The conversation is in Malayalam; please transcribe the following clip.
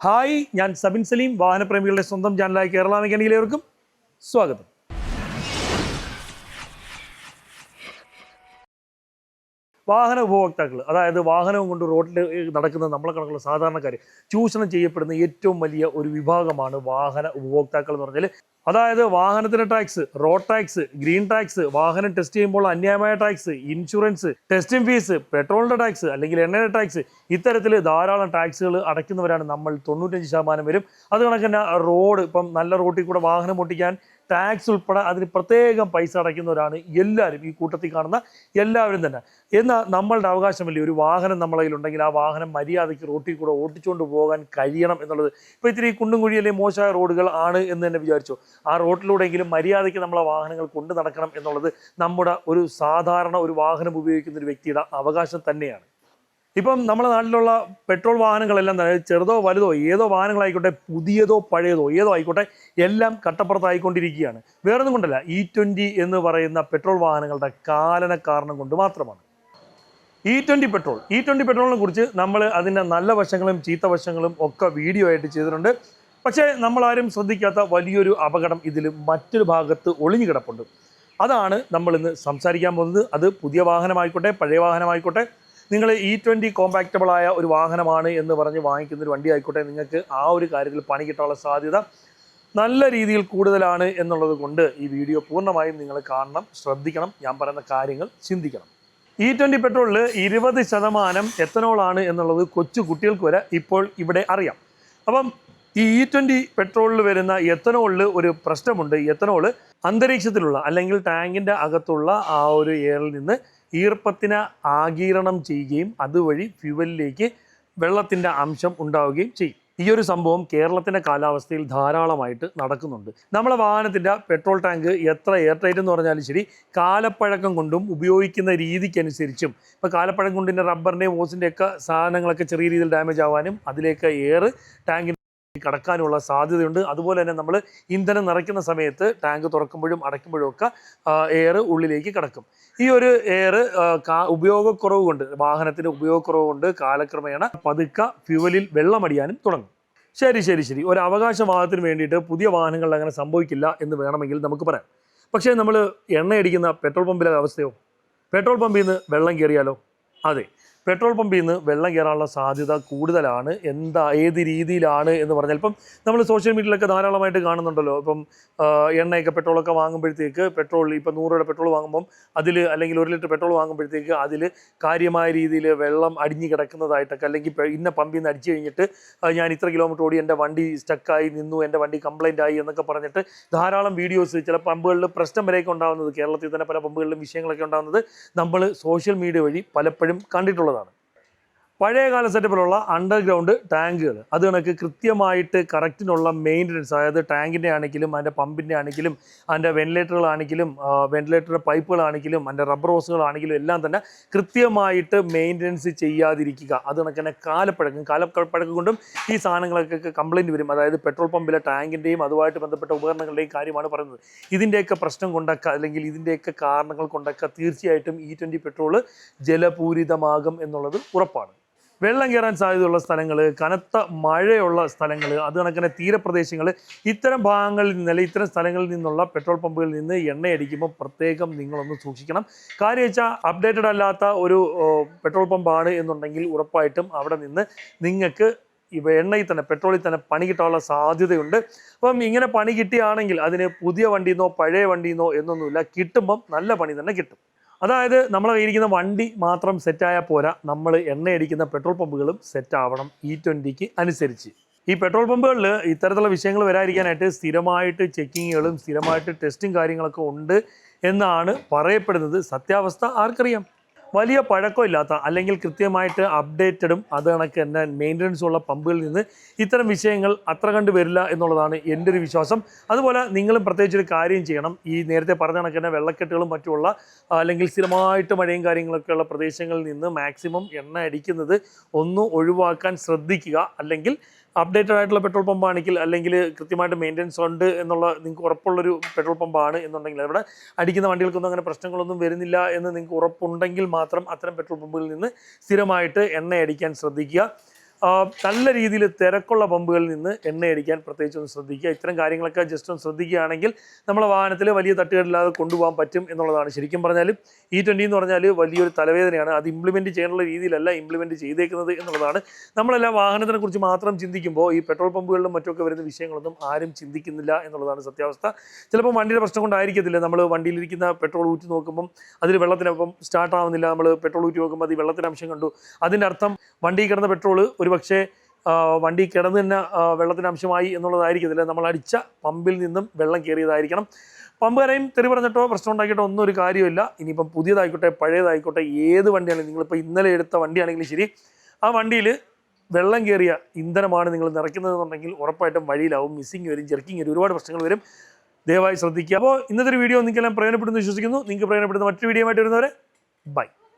ഹായ്, ഞാൻ സബിൻ സലീം. വാഹനപ്രേമികളുടെ സ്വന്തം ചാനലായ കേരള മെക്കാനിക്കിലേവർക്കും സ്വാഗതം. വാഹന ഉപഭോക്താക്കൾ, അതായത് വാഹനവും കൊണ്ട് റോഡിൽ നടക്കുന്ന നമ്മളെ കണക്കുള്ള സാധാരണക്കാർ ചൂഷണം ചെയ്യപ്പെടുന്ന ഏറ്റവും വലിയ ഒരു വിഭാഗമാണ് വാഹന ഉപഭോക്താക്കൾ എന്ന് പറഞ്ഞാൽ. അതായത് വാഹനത്തിന് tax, road tax, green tax, വാഹനം ടെസ്റ്റ് ചെയ്യുമ്പോൾ അന്യായമായ ടാക്സ്, ഇൻഷുറൻസ്, ടെസ്റ്റിംഗ് ഫീസ്, പെട്രോളിൻ്റെ ടാക്സ് അല്ലെങ്കിൽ എണ്ണയുടെ ടാക്സ്, ഇത്തരത്തിൽ ധാരാളം ടാക്സുകൾ അടയ്ക്കുന്നവരാണ് നമ്മൾ. 95% വരും. അത് കണക്ക് റോഡ്, ഇപ്പം നല്ല റോട്ടിൽ കൂടെ വാഹനം ഓട്ടിക്കാൻ ടാക്സ് ഉൾപ്പെടെ അതിന് പ്രത്യേകം പൈസ അടയ്ക്കുന്നവരാണ് എല്ലാവരും, ഈ കൂട്ടത്തിൽ കാണുന്ന എല്ലാവരും തന്നെ. എന്നാൽ നമ്മളുടെ അവകാശമല്ലേ ഒരു വാഹനം നമ്മളെ കയ്യിലുണ്ടെങ്കിൽ ആ വാഹനം മര്യാദയ്ക്ക് റോട്ടിൽ കൂടെ ഓട്ടിച്ചുകൊണ്ട് പോകാൻ കഴിയണം എന്നുള്ളത്. ഇപ്പോൾ ഇത്തിരി കുണ്ടും കുഴിയല്ലേ മോശമായ റോഡുകൾ ആണ് എന്ന് തന്നെ വിചാരിച്ചു, ആ റോട്ടിലൂടെയെങ്കിലും മര്യാദയ്ക്ക് നമ്മളെ വാഹനങ്ങൾ കൊണ്ടു നടക്കണം എന്നുള്ളത് നമ്മുടെ ഒരു സാധാരണ ഒരു വാഹനം ഉപയോഗിക്കുന്ന ഒരു വ്യക്തിയുടെ അവകാശം തന്നെയാണ്. ഇപ്പം നമ്മുടെ നാട്ടിലുള്ള പെട്രോൾ വാഹനങ്ങളെല്ലാം തന്നെ ചെറുതോ വലുതോ ഏതോ വാഹനങ്ങളായിക്കോട്ടെ, പുതിയതോ പഴയതോ ഏതോ ആയിക്കോട്ടെ, എല്ലാം കട്ടപ്പുറത്തായിക്കൊണ്ടിരിക്കുകയാണ്. വേറൊന്നും കൊണ്ടല്ല, E20 എന്ന് പറയുന്ന പെട്രോൾ വാഹനങ്ങളുടെ കാലന കാരണം കൊണ്ട് മാത്രമാണ്. E20 പെട്രോളിനെ കുറിച്ച് നമ്മൾ അതിൻ്റെ നല്ല വശങ്ങളും ചീത്ത വശങ്ങളും ഒക്കെ വീഡിയോ ആയിട്ട് ചെയ്തിട്ടുണ്ട്. പക്ഷേ നമ്മളാരും ശ്രദ്ധിക്കാത്ത വലിയൊരു അപകടം ഇതിൽ മറ്റൊരു ഭാഗത്ത് ഒളിഞ്ഞു കിടപ്പുണ്ട്. അതാണ് നമ്മളിന്ന് സംസാരിക്കാൻ പോകുന്നത്. അത് പുതിയ വാഹനമായിക്കോട്ടെ പഴയ വാഹനമായിക്കോട്ടെ, നിങ്ങൾ E20 കോമ്പാക്റ്റബിളായ ഒരു വാഹനമാണ് എന്ന് പറഞ്ഞ് വാങ്ങിക്കുന്നൊരു വണ്ടി ആയിക്കോട്ടെ, നിങ്ങൾക്ക് ആ ഒരു കാര്യത്തിൽ പണി കിട്ടാനുള്ള സാധ്യത നല്ല രീതിയിൽ കൂടുതലാണ് എന്നുള്ളത് കൊണ്ട് ഈ വീഡിയോ പൂർണ്ണമായും നിങ്ങൾ കാണണം, ശ്രദ്ധിക്കണം, ഞാൻ പറയുന്ന കാര്യങ്ങൾ ചിന്തിക്കണം. E20 പെട്രോളിൽ 20% എത്തനോളാണ് എന്നുള്ളത് കൊച്ചു കുട്ടികൾക്ക് വരെ ഇപ്പോൾ ഇവിടെ അറിയാം. അപ്പം ഈ E20 പെട്രോളിൽ വരുന്ന എത്തനോളിൽ ഒരു പ്രശ്നമുണ്ട്. എത്തനോള് അന്തരീക്ഷത്തിലുള്ള അല്ലെങ്കിൽ ടാങ്കിൻ്റെ അകത്തുള്ള ആ ഒരു എയറിൽ നിന്ന് ഈർപ്പത്തിനെ ആഗിരണം ചെയ്യുകയും അതുവഴി ഫ്യൂവലിലേക്ക് വെള്ളത്തിൻ്റെ അംശം ഉണ്ടാവുകയും ചെയ്യും. ഈ ഒരു സംഭവം കേരളത്തിൻ്റെ കാലാവസ്ഥയിൽ ധാരാളമായിട്ട് നടക്കുന്നുണ്ട്. നമ്മളെ വാഹനത്തിൻ്റെ പെട്രോൾ ടാങ്ക് എത്ര എയർ ടൈറ്റ് എന്ന് പറഞ്ഞാലും ശരി, കാലപ്പഴക്കം കൊണ്ടും ഉപയോഗിക്കുന്ന രീതിക്കനുസരിച്ചും, ഇപ്പോൾ കാലപ്പഴക്കം കൊണ്ടിൻ്റെ റബ്ബറിൻ്റെയും ഓസിൻ്റെയൊക്കെ സാധനങ്ങളൊക്കെ ചെറിയ രീതിയിൽ ഡാമേജ് ആവാനും അതിലേക്ക് എയർ ടാങ്കിന് കടക്കാനുള്ള സാധ്യതയുണ്ട്. അതുപോലെ തന്നെ നമ്മൾ ഇന്ധനം നിറയ്ക്കുന്ന സമയത്ത് ടാങ്ക് തുറക്കുമ്പോഴും അടയ്ക്കുമ്പോഴും ഒക്കെ എയർ ഉള്ളിലേക്ക് കടക്കും. ഈ ഒരു എയർ ഉപയോഗക്കുറവ് കൊണ്ട്, വാഹനത്തിൻ്റെ ഉപയോഗക്കുറവ് കൊണ്ട് കാലക്രമേണ പതുക്കെ ഫ്യൂവലിൽ വെള്ളമടിയാനും തുടങ്ങും. ശരി, ഒരു അവകാശവാദത്തിന് വേണ്ടിയിട്ട് പുതിയ വാഹനങ്ങളിൽ അങ്ങനെ സംഭവിക്കില്ല എന്ന് വേണമെങ്കിൽ നമുക്ക് പറയാം. പക്ഷേ നമ്മൾ എണ്ണയടിക്കുന്ന പെട്രോൾ പമ്പിലെ അവസ്ഥയോ? പെട്രോൾ പമ്പിൽ നിന്ന് വെള്ളം കയറിയാലോ? അതെ, പെട്രോൾ പമ്പിൽ നിന്ന് വെള്ളം കയറാനുള്ള സാധ്യത കൂടുതലാണ്. ഏത് രീതിയിലാണ് എന്ന് പറഞ്ഞാൽ, ഇപ്പം നമ്മൾ സോഷ്യൽ മീഡിയയിലൊക്കെ ധാരാളമായിട്ട് കാണുന്നുണ്ടല്ലോ. ഇപ്പം എണ്ണയൊക്കെ പെട്രോളൊക്കെ വാങ്ങുമ്പോഴത്തേക്ക് പെട്രോൾ ഇപ്പം 100 രൂപ പെട്രോൾ വാങ്ങുമ്പം അതിൽ, അല്ലെങ്കിൽ 1 ലിറ്റർ പെട്രോൾ വാങ്ങുമ്പോഴത്തേക്ക് അതിൽ കാര്യമായ രീതിയിൽ വെള്ളം അടിഞ്ഞു കിടക്കുന്നതായിട്ടൊക്കെ, അല്ലെങ്കിൽ ഇന്ന പമ്പിൽ നിന്ന് അടിച്ചു കഴിഞ്ഞിട്ട് ഞാൻ ഇത്ര കിലോമീറ്റർ ഓടി എൻ്റെ വണ്ടി സ്റ്റക്കായി നിന്നു, എൻ്റെ വണ്ടി കംപ്ലൈൻ്റ് ആയി എന്നൊക്കെ പറഞ്ഞിട്ട് ധാരാളം വീഡിയോസ് ചില പമ്പുകളിൽ പ്രശ്നം വരെയൊക്കെ ഉണ്ടാകുന്നത്, കേരളത്തിൽ തന്നെ പല പമ്പുകളിലും വിഷയങ്ങളൊക്കെ ഉണ്ടാകുന്നത് നമ്മൾ സോഷ്യൽ മീഡിയ വഴി പലപ്പോഴും കണ്ടിട്ടുള്ളതാണ്. പഴയകാല സെറ്റപ്പിലുള്ള അണ്ടർഗ്രൗണ്ട് ടാങ്കുകൾ, അത് കണക്ക് കൃത്യമായിട്ട് കറക്റ്റിനുള്ള മെയിൻ്റനൻസ്, അതായത് ടാങ്കിൻ്റെ ആണെങ്കിലും അതിൻ്റെ പമ്പിൻ്റെ ആണെങ്കിലും അതിൻ്റെ വെന്റിലേറ്ററുകളാണെങ്കിലും വെന്റിലേറ്ററിൻ്റെ പൈപ്പുകളാണെങ്കിലും അതിൻ്റെ റബ്ബർ ഹോസുകളാണെങ്കിലും എല്ലാം തന്നെ കൃത്യമായിട്ട് മെയിൻ്റനൻസ് ചെയ്യാതിരിക്കുക. അത് കണക്ക് തന്നെ കാലപ്പഴക്കം കൊണ്ടും ഈ സാധനങ്ങളൊക്കെ കംപ്ലയിൻറ്റ് വരും. അതായത് പെട്രോൾ പമ്പിലെ ടാങ്കിൻ്റെയും അതുമായിട്ട് ബന്ധപ്പെട്ട ഉപകരണങ്ങളുടെയും കാര്യമാണ് പറയുന്നത്. ഇതിൻ്റെയൊക്കെ പ്രശ്നം കൊണ്ടൊക്കെ, അല്ലെങ്കിൽ ഇതിൻ്റെയൊക്കെ കാരണങ്ങൾ കൊണ്ടൊക്കെ തീർച്ചയായിട്ടും E20 പെട്രോൾ ജലപൂരിതമാകും എന്നുള്ളത് ഉറപ്പാണ്. വെള്ളം കയറാൻ സാധ്യതയുള്ള സ്ഥലങ്ങൾ, കനത്ത മഴയുള്ള സ്ഥലങ്ങൾ, അത് കണക്കിന് തീരപ്രദേശങ്ങൾ, ഇത്തരം ഭാഗങ്ങളിൽ നിന്നല്ല ഇത്തരം സ്ഥലങ്ങളിൽ നിന്നുള്ള പെട്രോൾ പമ്പുകളിൽ നിന്ന് എണ്ണയടിക്കുമ്പോൾ പ്രത്യേകം നിങ്ങളൊന്ന് സൂക്ഷിക്കണം. കാര്യം വെച്ചാൽ അപ്ഡേറ്റഡ് അല്ലാത്ത ഒരു പെട്രോൾ പമ്പാണ് എന്നുണ്ടെങ്കിൽ ഉറപ്പായിട്ടും അവിടെ നിന്ന് നിങ്ങൾക്ക് എണ്ണയിൽ തന്നെ, പെട്രോളിൽ തന്നെ പണി കിട്ടാനുള്ള സാധ്യതയുണ്ട്. അപ്പം ഇങ്ങനെ പണി കിട്ടുകയാണെങ്കിൽ അതിന് പുതിയ വണ്ടിയെന്നോ പഴയ വണ്ടിയെന്നോ എന്നൊന്നുമില്ല, കിട്ടുമ്പം നല്ല പണി തന്നെ കിട്ടും. അതായത് നമ്മളെ കയ്യിരിക്കുന്ന വണ്ടി മാത്രം സെറ്റായാൽ പോരാ, നമ്മൾ എണ്ണയടിക്കുന്ന പെട്രോൾ പമ്പുകളും സെറ്റാവണം E20 അനുസരിച്ച്. ഈ പെട്രോൾ പമ്പുകളിൽ ഇത്തരത്തിലുള്ള വിഷയങ്ങൾ വരാതിരിക്കാനായിട്ട് സ്ഥിരമായിട്ട് ചെക്കിങ്ങുകളും സ്ഥിരമായിട്ട് ടെസ്റ്റും കാര്യങ്ങളൊക്കെ ഉണ്ട് എന്നാണ് പറയപ്പെടുന്നത്. സത്യാവസ്ഥ ആർക്കറിയാം? വലിയ പഴക്കമില്ലാത്ത, അല്ലെങ്കിൽ കൃത്യമായിട്ട് അപ്ഡേറ്റഡും അത് കണക്ക് തന്നെ മെയിൻ്റനൻസും ഉള്ള പമ്പുകളിൽ നിന്ന് ഇത്തരം വിഷയങ്ങൾ അത്ര കണ്ട് വരില്ല എന്നുള്ളതാണ് എൻ്റെ ഒരു വിശ്വാസം. അതുപോലെ നിങ്ങളും പ്രത്യേകിച്ചൊരു കാര്യം ചെയ്യണം. ഈ നേരത്തെ പറഞ്ഞ കണക്ക് തന്നെ വെള്ളക്കെട്ടുകളും മറ്റുള്ള, അല്ലെങ്കിൽ സ്ഥിരമായിട്ട് മഴയും കാര്യങ്ങളൊക്കെയുള്ള പ്രദേശങ്ങളിൽ നിന്ന് മാക്സിമം എണ്ണ അടിക്കുന്നത് ഒന്ന് ഒഴിവാക്കാൻ ശ്രദ്ധിക്കുക. അല്ലെങ്കിൽ അപ്ഡേറ്റഡ് ആയിട്ടുള്ള പെട്രോൾ പമ്പാണെങ്കിൽ, അല്ലെങ്കിൽ കൃത്യമായിട്ട് മെയിൻ്റനൻസ് ഉണ്ട് എന്നുള്ള നിങ്ങൾക്ക് ഉറപ്പുള്ളൊരു പെട്രോൾ പമ്പാണ് എന്നുണ്ടെങ്കിൽ, അവിടെ അടിക്കുന്ന വണ്ടികൾക്കൊന്നും അങ്ങനെ പ്രശ്നങ്ങളൊന്നും വരുന്നില്ല എന്ന് നിങ്ങൾക്ക് ഉറപ്പുണ്ടെങ്കിൽ മാത്രം അത്തരം പെട്രോൾ പമ്പുകളിൽ നിന്ന് സ്ഥിരമായിട്ട് എണ്ണ അടിക്കാൻ ശ്രദ്ധിക്കുക. നല്ല രീതിയിൽ തിരക്കുള്ള പമ്പുകളിൽ നിന്ന് എണ്ണയടിക്കാൻ പ്രത്യേകിച്ച് ഒന്ന് ശ്രദ്ധിക്കുക. ഇത്തരം കാര്യങ്ങളൊക്കെ ജസ്റ്റ് ഒന്ന് ശ്രദ്ധിക്കുകയാണെങ്കിൽ നമ്മളെ വാഹനത്തിൽ വലിയ തട്ടുകളില്ലാതെ കൊണ്ടുപോകാൻ പറ്റും എന്നുള്ളതാണ്. ശരിക്കും പറഞ്ഞാൽ E20 എന്ന് പറഞ്ഞാൽ വലിയൊരു തലവേദനയാണ്. അത് ഇംപ്ലിമെൻറ്റ് ചെയ്യാനുള്ള രീതിയിലല്ല ഇംപ്ലിമെൻറ്റ് ചെയ്തേക്കുന്നത് എന്നുള്ളതാണ്. നമ്മളെല്ലാം വാഹനത്തിനെ കുറിച്ച് മാത്രം ചിന്തിക്കുമ്പോൾ ഈ പെട്രോൾ പമ്പുകളിലും മറ്റൊക്കെ വരുന്ന വിഷയങ്ങളൊന്നും ആരും ചിന്തിക്കുന്നില്ല എന്നുള്ളതാണ് സത്യാവസ്ഥ. ചിലപ്പോൾ വണ്ടിയുടെ പ്രശ്നം കൊണ്ടായിരിക്കത്തില്ല. നമ്മൾ വണ്ടിയിലിരിക്കുന്ന പെട്രോൾ ഊറ്റി നോക്കുമ്പം അതിൽ വെള്ളത്തിനൊപ്പം സ്റ്റാർട്ട് ആവുന്നില്ല. നമ്മൾ പെട്രോൾ ഊറ്റി നോക്കുമ്പോൾ അത് വെള്ളത്തിൻ്റെ അംശം കണ്ടു. അതിൻ്റെ അർത്ഥം വണ്ടി കിടന്ന പെട്രോൾ ഒരു പക്ഷേ വണ്ടി കിടന്ന് തന്നെ വെള്ളത്തിൻ്റെ അംശമായി എന്നുള്ളതായിരിക്കത്തില്ല. നമ്മൾ അടിച്ച പമ്പിൽ നിന്നും വെള്ളം കയറിയതായിരിക്കണം. പമ്പുകാരെയും തെറി പറഞ്ഞിട്ടോ പ്രശ്നം ഉണ്ടാക്കിയിട്ടോ ഒന്നും ഒരു കാര്യമില്ല. ഇനിയിപ്പം പുതിയതായിക്കോട്ടെ പഴയതായിക്കോട്ടെ ഏത് വണ്ടിയാണെങ്കിലും, നിങ്ങളിപ്പോൾ ഇന്നലെ എടുത്ത വണ്ടിയാണെങ്കിലും ശരി, ആ വണ്ടിയിൽ വെള്ളം കയറിയ ഇന്ധനമാണ് നിങ്ങൾ നിറയ്ക്കുന്നതെന്നുണ്ടെങ്കിൽ ഉറപ്പായിട്ടും വഴിയിലാവും, മിസ്സിങ് വരും, ജെർക്കിങ് വരും, ഒരുപാട് പ്രശ്നങ്ങൾ വരും. ദയവായി ശ്രദ്ധിക്കുക. അപ്പോൾ ഇന്നത്തെ ഒരു വീഡിയോ നിങ്ങൾക്കെല്ലാം പ്രയോജനപ്പെടുന്നു വിശ്വസിക്കുന്നു. നിങ്ങൾക്ക് പ്രയോജനപ്പെടുന്ന മറ്റൊരു വീഡിയോ ആയിട്ട് വരുന്നവരെ ബൈ.